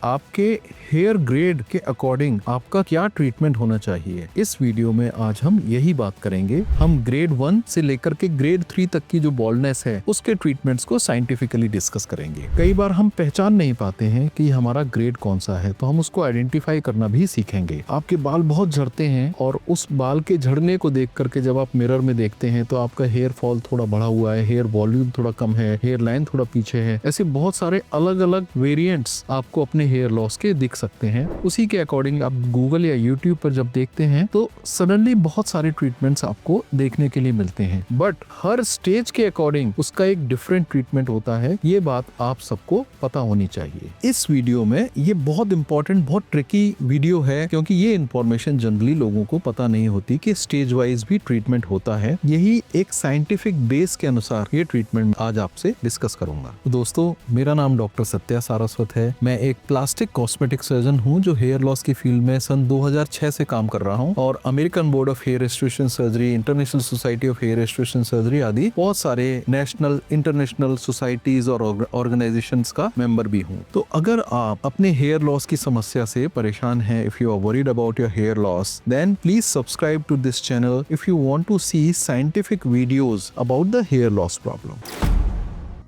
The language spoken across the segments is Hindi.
आपके हेयर ग्रेड के अकॉर्डिंग आपका क्या ट्रीटमेंट होना चाहिए। इस वीडियो में आज हम यही बात करेंगे। हम ग्रेड 1 से लेकर के ग्रेड 3 तक की जो बॉल्डनेस है उसके ट्रीटमेंट्स को साइंटिफिकली डिस्कस करेंगे। कई बार हम पहचान नहीं पाते हैं कि हमारा ग्रेड कौन सा है, तो हम उसको आइडेंटिफाई करना भी सीखेंगे। आपके बाल बहुत झड़ते हैं और उस बाल के झड़ने को देख करके जब आप मिरर में देखते हैं तो आपका हेयर फॉल थोड़ा बढ़ा हुआ है, हेयर वॉल्यूम थोड़ा कम है, हेयर लाइन थोड़ा पीछे है, ऐसे बहुत सारे अलग अलग वेरिएंट्स आपको अपने हेयर लॉस के दिख सकते हैं। उसी के अकॉर्डिंग आप गूगल या यूट्यूब पर जब देखते हैं तो सडनली बहुत सारे ट्रीटमेंट्स आपको देखने के लिए मिलते हैं, बट हर स्टेज के अकॉर्डिंग उसका एक डिफरेंट ट्रीटमेंट होता है। ये बात आप सबको पता होनी चाहिए। इस वीडियो में ये बहुत इंपॉर्टेंट, बहुत ट्रिकी वीडियो है, क्योंकि ये इंफॉर्मेशन जनरली लोगों को पता नहीं होती कि स्टेज वाइज भी ट्रीटमेंट होता है। यही एक साइंटिफिक बेस के अनुसार ये ट्रीटमेंट आज आपसे डिस्कस करूंगा। दोस्तों, मेरा नाम डॉक्टर सत्या सारस्वत है। मैं एक प्लास्टिक कॉस्मेटिक सर्जन हूं जो हेयर लॉस की फील्ड में सन 2006 से काम कर रहा हूं और American board of hair restoration surgery, international society of hair restoration surgery आदि बहुत सारे नेशनल इंटरनेशनल सोसाइटीज और ऑर्गेनाइजेशंस का मेंबर भी हूं। तो अगर आप अपने हेयर लॉस की समस्या से परेशान हैं, if you are worried about your hair loss, then please subscribe to this channel if you want to see scientific videos about the hair loss problem.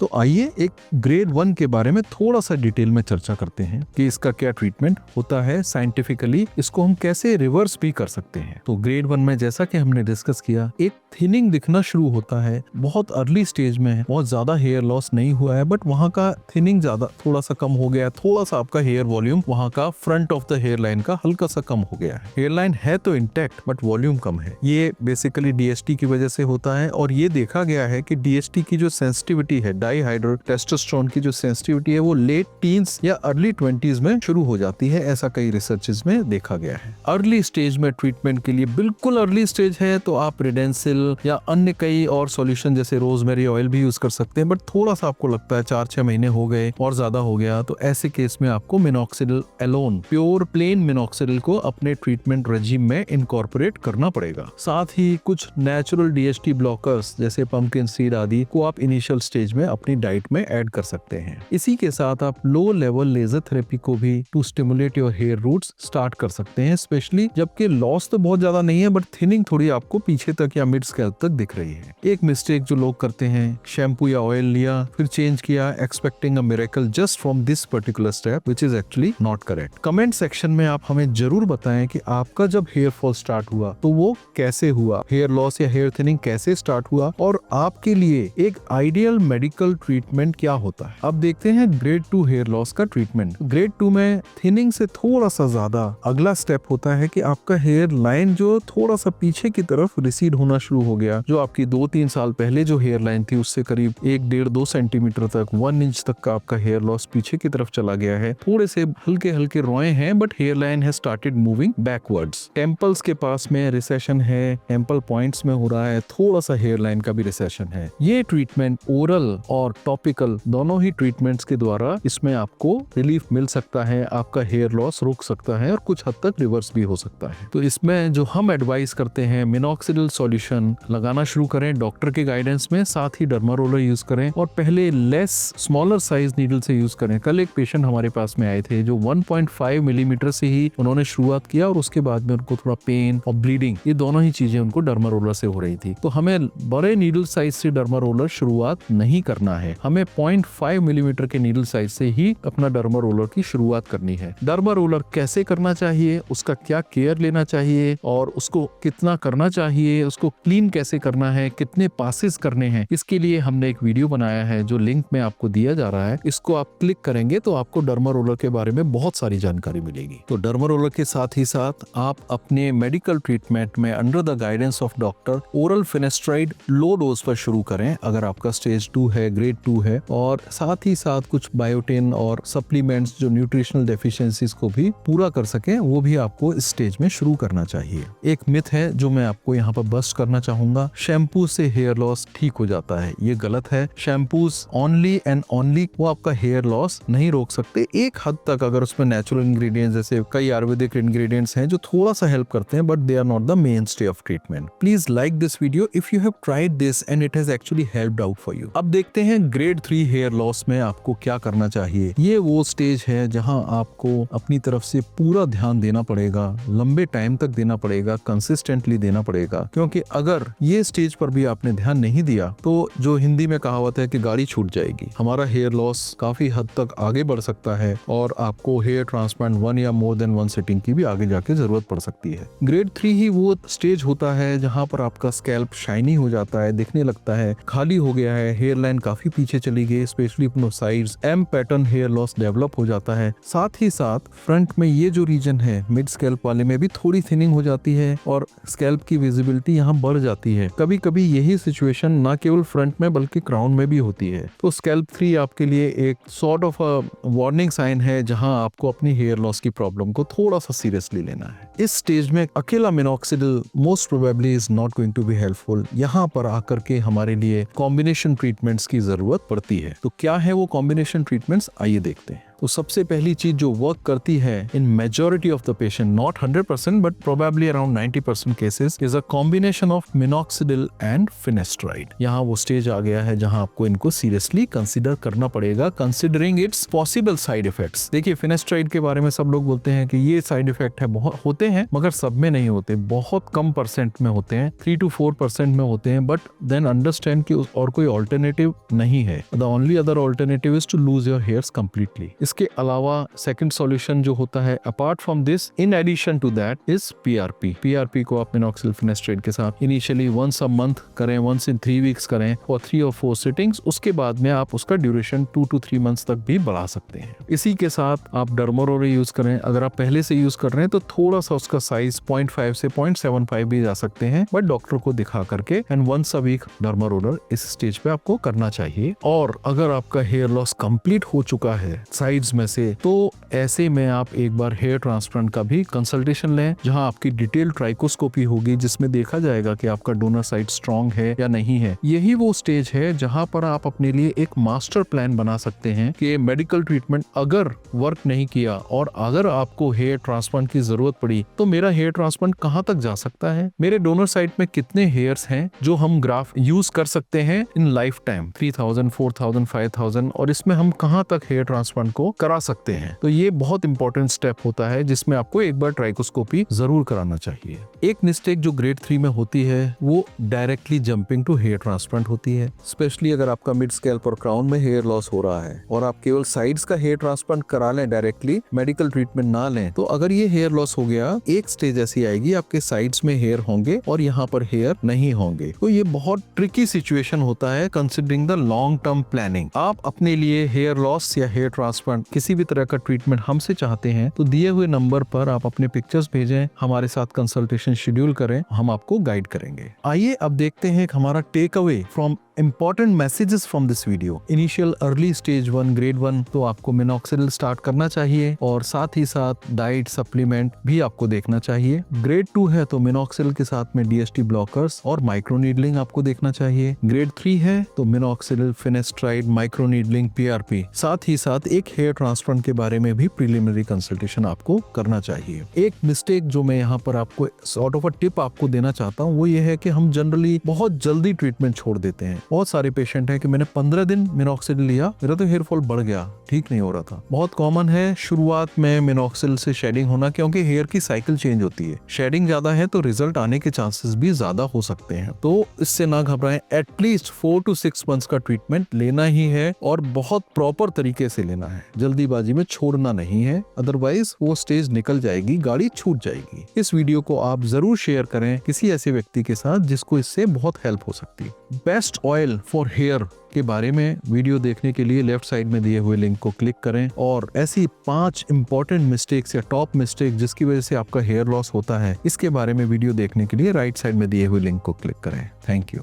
तो आइए एक ग्रेड 1 के बारे में थोड़ा सा डिटेल में चर्चा करते हैं कि इसका क्या ट्रीटमेंट होता है साइंटिफिकली, इसको हम कैसे रिवर्स भी कर सकते हैं। तो ग्रेड 1 में जैसा कि हमने डिस्कस किया, एक थिनिंग दिखना शुरू होता है, बहुत अर्ली स्टेज में है, बहुत ज्यादा हेयर लॉस नहीं हुआ है, बट वहाँ का थिनिंग ज्यादा थोड़ा सा कम हो गया, थोड़ा सा आपका हेयर वॉल्यूम वहाँ का front of the hair line का हल्का सा कम हो गया है। हेयर लाइन है तो इंटैक्ट बट वॉल्यूम कम है। ये बेसिकली डीएसटी की वजह से होता है और ये देखा गया है कि डीएसटी की जो सेंसिटिविटी है, डाईहाइड्रो टेस्टोस्टेरोन की जो सेंसिटिविटी है, वो लेट टीन्स या अर्ली 20s में शुरू हो जाती है। ऐसा कई रिसर्चेस में देखा गया है। अर्ली स्टेज में ट्रीटमेंट के लिए, बिल्कुल अर्ली स्टेज है तो आप रिडेंसिल या अन्य कई और सॉल्यूशन जैसे रोजमेरी ऑयल भी यूज कर सकते हैं, बट थोड़ा सा आपको लगता है 4-6 महीने हो गए और ज्यादा हो गया, तो ऐसे केस में आपको minoxidil alone, pure plain minoxidil को अपने ट्रीटमेंट रेजिम में इनकॉर्पोरेट करना पड़ेगा। साथ ही कुछ नेचुरल डीएसटी ब्लॉकर्स जैसे पंपकिन सीड आदि को आप इनिशियल स्टेज में अपनी डाइट में ऐड कर सकते हैं। इसी के साथ आप लो लेवल लेजर थेरेपी को भी to stimulate your hair roots start कर सकते हैं, स्पेशली जबकि लॉस तो बहुत ज्यादा नहीं है बट थिनिंग थोड़ी आपको पीछे तक या मिड स्कैल्प तक दिख रही है। एक मिस्टेक जो लोग करते हैं, शैम्पू या ऑयल लिया फिर चेंज किया expecting a miracle just from this particular step, which is actually not correct. Comment section में आप हमें जरूर बताएं कि आपका जब हेयर फॉल स्टार्ट हुआ तो वो कैसे हुआ, हेयर लॉस या हेयर थिनिंग कैसे स्टार्ट हुआ और आपके लिए एक आइडियल मेडिकल ट्रीटमेंट क्या होता है। अब देखते हैं ग्रेड 2 हेयर लॉस का ट्रीटमेंट। ग्रेड 2 में थिनिंग से थोड़ा सा ज्यादा अगला स्टेप होता है कि आपका हेयर लाइन जो थोड़ा सा पीछे की तरफ रिसीड होना शुरू हो गया। जो आपकी 2-3 साल पहले जो हेयर लाइन थी उससे करीब 1-1.5-2 सेंटीमीटर तक, 1 इंच तक का आपका हेयर लॉस पीछे की तरफ चला गया है। थोड़े से हल्के हल्के रोए हैं but here line has started moving backwards. Temples के पास में रिसेशन है, टेम्पल पॉइंट्स में हो रहा है, थोड़ा सा हेयर लाइन का भी रिसेशन है। ये ट्रीटमेंट ओरल और टॉपिकल दोनों ही ट्रीटमेंट्स के द्वारा इसमें आपको रिलीफ मिल सकता है, आपका हेयर लॉस रुक सकता है और कुछ हद तक रिवर्स भी हो सकता है। तो इसमें जो हम एडवाइस करते हैं, मिनॉक्सिडिल सॉल्यूशन लगाना शुरू करें डॉक्टर के गाइडेंस में, साथ ही डर्मा रोलर यूज करें और पहले लेस स्मॉलर साइज नीडल से यूज करें। कल एक पेशेंट हमारे पास में आए थे जो 1.5 मिलीमीटर से ही उन्होंने शुरुआत किया और उसके बाद में उनको थोड़ा पेन और ब्लीडिंग, ये दोनों ही चीजें उनको डर्मा रोलर से हो रही थी। तो हमें बड़े नीडल साइज से डर्मा रोलर शुरुआत नहीं करना है, हमें 0.5 मिलीमीटर के नीडल साइज से ही अपना डर्मा रोलर की शुरुआत करनी है। डर्मा रोलर कैसे करना चाहिए, उसका क्या केयर लेना चाहिए और उसको कितना करना चाहिए, उसको क्लीन कैसे करना है, कितने पासेस करने हैं, इसके लिए हमने एक वीडियो बनाया है जो लिंक में आपको दिया जा रहा है। इसको आप क्लिक करेंगे तो आपको डर्मा रोलर के बारे में बहुत सारी जानकारी मिलेगी। तो डर्मा रोलर के साथ ही साथ आप अपने मेडिकल ट्रीटमेंट में under the guidance of doctor oral finasteride low dose पर शुरू करें अगर आपका स्टेज 2 है, ग्रेड 2 है, और साथ ही साथ कुछ बायोटिन और सप्लीमेंट्स जो न्यूट्रिशनल डेफिशिएंसीज को भी पूरा कर सके वो भी आपको इस स्टेज में शुरू करना चाहिए। एक मिथ है जो मैं आपको यहाँ पर बस्ट करना चाहूंगा शैम्पू से हेयर लॉस ठीक हो जाता है, ये गलत है। शैम्पूज ओनली एंड ओनली वो आपका हेयर लॉस नहीं रोक सकते। एक हद तक अगर उसमें नेचुरल इंग्रेडिएंट्स जैसे कई आयुर्वेदिक इंग्रेडिएंट्स हैं जो थोड़ा सा हेल्प करते हैं, but they are not the mainstay of treatment. Please like this video if you have tried this and it has actually helped out for you. अब देखते हैं ग्रेड 3 हेयर लॉस में आपको क्या करना चाहिए। ये वो स्टेज है जहां आपको अपनी तरफ से पूरा ध्यान देना पड़ेगा, लंबे टाइम तक देना पड़ेगा, कंसिस्टेंटली देना पड़ेगा, क्योंकि अगर ये स्टेज पर भी आपने ध्यान नहीं दिया तो जो हिंदी में कहावत है कि गाड़ी छूट जाएगी, हमारा हेयर लॉस काफी हद तक आगे बढ़ सकता है और आपको हेयर ट्रांसप्लांट 1 या मोर देन 1 सिटिंग की भी आगे जाके जरूरत पड़ सकती है। ग्रेड 3 ही वो स्टेज होता है जहां पर आपका स्कैल्प शाइनी हो जाता है, दिखने लगता है खाली हो गया है, हेयर लाइन काफी पीछे चली गई, स्पेशली अपनो sides M pattern hair loss develop हो जाता है। साथ ही साथ फ्रंट में ये जो रीजन है मिड स्कैल्प वाले में भी थोड़ी थिनिंग हो जाती है और स्कैल्प की विजिबिलिटी यहाँ बढ़ जाती है। कभी कभी यही सिचुएशन ना केवल फ्रंट में बल्कि क्राउन में भी होती है। तो स्कैल्प 3 आपके लिए एक sort of a warning sign है जहां आपको अपनी हेयर लॉस की प्रॉब्लम को थोड़ा सा सीरियसली लेना है। इस स्टेज में अकेला minoxidil most probably is not going to be helpful. यहाँ पर आकर के हमारे लिए कॉम्बिनेशन ट्रीटमेंट्स की जरूरत पड़ती है। तो क्या है वो कॉम्बिनेशन ट्रीटमेंट्स, आइए देखते हैं। तो सबसे पहली चीज जो वर्क करती है इन majority of the patient, not 100% but probably around 90% cases, is a combination of minoxidil and finasteride. यहाँ वो स्टेज आ गया है जहाँ आपको इनको सीरियसली कंसिडर करना पड़ेगा, considering it's possible side effects. देखिए फिनेस्ट्राइड के बारे में सब लोग बोलते हैं कि ये साइड इफेक्ट है, बहुत होते हैं मगर सब में नहीं होते, बहुत कम परसेंट में होते हैं, 3 to 4% में होते हैं। बट देन अंडरस्टैंड कि और कोई ऑल्टरनेटिव नहीं है। The only other alternative is to lose your hairs completely. इसके अलावा सेकंड सॉल्यूशन जो होता है apart from this, in addition to that, is PRP. PRP को आप मिनॉक्सिडिल फिनेस्ट्राइड के साथ इनिशियली वंस अ मंथ करें, वंस इन 3 वीक्स करें और 3 or 4 सिटिंग्स। उसके बाद में आप उसका ड्यूरेशन 2 to 3 मंथ्स तक भी बढ़ा सकते हैं। इसी के साथ आप डर्मोरोलर यूज करें। अगर आप पहले से यूज कर रहे हैं तो थोड़ा सा उसका साइज 0.5 से 0.75 भी जा सकते हैं, बट डॉक्टर को दिखा करके एंड वंस अ वीक डर्मोरोलर इस स्टेज पे आपको करना चाहिए। और अगर आपका हेयर लॉस कंप्लीट हो चुका है साइड्स में से, तो ऐसे में आप एक बार हेयर ट्रांसप्लांट का भी कंसल्टेशन लें, जहां आपकी डिटेल ट्राइकोस्कोपी होगी जिसमें देखा जाएगा कि आपका डोनर साइड स्ट्रांग है या नहीं है। यही वो स्टेज है जहां पर आप अपने लिए एक मास्टर प्लान बना सकते हैं कि मेडिकल ट्रीटमेंट अगर वर्क नहीं किया और अगर आपको हेयर ट्रांसप्लांट की जरूरत पड़ी तो मेरा हेयर ट्रांसप्लांट कहां तक जा सकता है, मेरे डोनर साइड में कितने हेयर्स हैं जो हम ग्राफ्ट यूज कर सकते हैं इन लाइफ टाइम, 3000, 4000, 5000, और इसमें हम कहां तक हेयर ट्रांसप्लांट को करा सकते हैं। तो ये बहुत इंपॉर्टेंट स्टेप होता है जिसमें आपको एक बार ट्राइकोस्कोपी जरूर कराना चाहिए। एक मिस्टेक जो ग्रेड 3 में होती है वो directly jumping to hair transplant होती है, स्पेशली अगर आपका मिड स्कैल्प और क्राउन में हेयर लॉस हो रहा है और आप केवल साइड्स का हेयर ट्रांसप्लांट करा लें, डायरेक्टली मेडिकल ट्रीटमेंट ना लें, तो अगर ये हेयर लॉस हो गया, एक स्टेज ऐसी आएगी आपके साइड्स में हेयर होंगे और यहाँ पर हेयर नहीं होंगे। तो ये बहुत ट्रिकी सिचुएशन होता है considering the long term planning. आप अपने लिए हेयर लॉस या हेयर ट्रांसप्लांट किसी भी तरह का ट्रीटमेंट हमसे चाहते हैं तो दिए हुए नंबर पर आप अपने पिक्चर्स भेजें, हमारे साथ कंसल्टेशन शेड्यूल करें, हम आपको गाइड करेंगे। आइए अब देखते हैं हमारा take away from important messages from this video. Initial early stage 1 grade 1 तो आपको मिनॉक्सिडिल स्टार्ट करना चाहिए और साथ ही साथ डाइट सप्लीमेंट भी आपको देखना चाहिए। ग्रेड 2 है तो मिनॉक्सिडिल के साथ में डीएसटी ब्लॉकर्स और माइक्रोनीडलिंग आपको देखना चाहिए। ग्रेड 3 है तो मिनॉक्सिडिल, फिनेस्ट्राइड, माइक्रोनीडलिंग, पीआरपी, साथ ही साथ एक हेयर ट्रांसप्लांट के बारे में भी प्रीलिमिनरी कंसल्टेशन आपको करना चाहिए। एक मिस्टेक जो मैं यहाँ पर आपको सॉर्ट ऑफ अ टिप आपको देना चाहता हूँ वो ये है कि हम जनरली बहुत जल्दी ट्रीटमेंट छोड़ देते हैं। बहुत सारे पेशेंट हैं कि मैंने 15 दिन मिनॉक्सिडिल लिया, मेरा तो हेयर फॉल बढ़ गया, ठीक नहीं हो रहा था। बहुत कॉमन है शुरुआत में मिनॉक्सिडिल से शेडिंग होना, क्योंकि हेयर की साइकिल चेंज होती है। शेडिंग ज्यादा है तो रिजल्ट आने के चांसेस भी ज्यादा हो सकते हैं। तो इससे ना घबराएं, एटलीस्ट 4 to 6 मंथ्स का ट्रीटमेंट लेना ही है और बहुत प्रॉपर तरीके से लेना है, जल्दीबाजी में छोड़ना नहीं है, अदरवाइज वो स्टेज निकल जाएगी, गाड़ी छूट जाएगी। इस वीडियो को आप जरूर शेयर करें किसी ऐसे व्यक्ति के साथ जिसको इससे बहुत हेल्प हो सकती है। बेस्ट ऑयल फॉर हेयर के बारे में वीडियो देखने के लिए लेफ्ट साइड में दिए हुए लिंक को क्लिक करें और ऐसी 5 इंपॉर्टेंट मिस्टेक्स या टॉप मिस्टेक जिसकी वजह से आपका हेयर लॉस होता है, इसके बारे में वीडियो देखने के लिए राइट साइड में दिए हुए लिंक को क्लिक करें। Thank you.